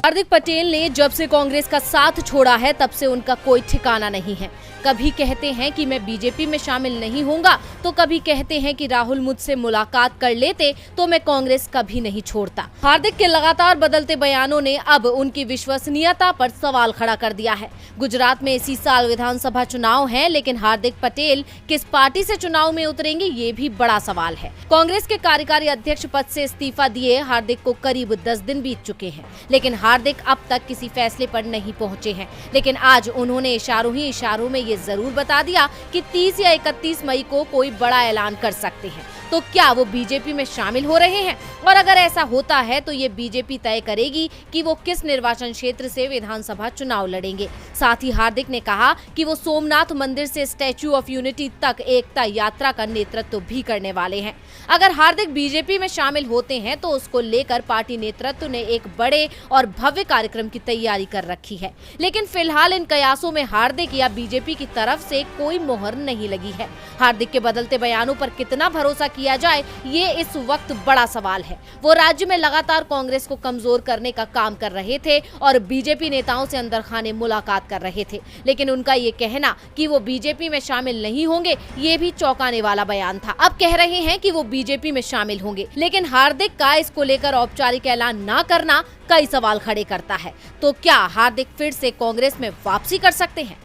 हार्दिक पटेल ने जब से कांग्रेस का साथ छोड़ा है तब से उनका कोई ठिकाना नहीं है। कभी कहते हैं कि मैं बीजेपी में शामिल नहीं होऊंगा, तो कभी कहते हैं कि राहुल मुझसे मुलाकात कर लेते तो मैं कांग्रेस कभी नहीं छोड़ता। हार्दिक के लगातार बदलते बयानों ने अब उनकी विश्वसनीयता पर सवाल खड़ा कर दिया है। गुजरात में इसी साल विधानसभा चुनाव है, लेकिन हार्दिक पटेल किस पार्टी से चुनाव में उतरेंगे ये भी बड़ा सवाल है। कांग्रेस के कार्यकारी अध्यक्ष पद से इस्तीफा दिए हार्दिक को करीब 10 दिन बीत चुके हैं, लेकिन हार्दिक अब तक किसी फैसले पर नहीं पहुंचे हैं। लेकिन आज उन्होंने इशारों ही इशारों में ये जरूर बता दिया कि 30 या 31 मई को कोई बड़ा ऐलान कर सकते हैं। तो क्या वो बीजेपी में शामिल हो रहे हैं? और अगर ऐसा होता है तो ये बीजेपी तय करेगी कि वो किस निर्वाचन क्षेत्र से विधानसभा चुनाव लड़ेंगे। साथ ही हार्दिक ने कहा कि वो सोमनाथ मंदिर से स्टैच्यू ऑफ यूनिटी तक एकता यात्रा का नेतृत्व भी करने वाले हैं। अगर हार्दिक बीजेपी में शामिल होते हैं तो उसको लेकर पार्टी नेतृत्व ने एक बड़े और भव्य कार्यक्रम की तैयारी कर रखी है। लेकिन फिलहाल इन कयासों में हार्दिक या बीजेपी की तरफ से कोई मोहर नहीं लगी है। हार्दिक के बदलते बयानों पर कितना भरोसा किया जाए, ये इस वक्त बड़ा सवाल है। वो राज्य में लगातार कांग्रेस को कमजोर करने का काम कर रहे थे और बीजेपी नेताओं से अंदर खाने मुलाकात कर रहे थे, लेकिन उनका ये कहना कि वो बीजेपी में शामिल नहीं होंगे, ये भी चौंकाने वाला बयान था। अब कह रहे हैं कि वो बीजेपी में शामिल होंगे, लेकिन हार्दिक का इसको लेकर औपचारिक ऐलान न करना कई सवाल खड़े करता है। तो क्या हार्दिक फिर से कांग्रेस में वापसी कर सकते हैं?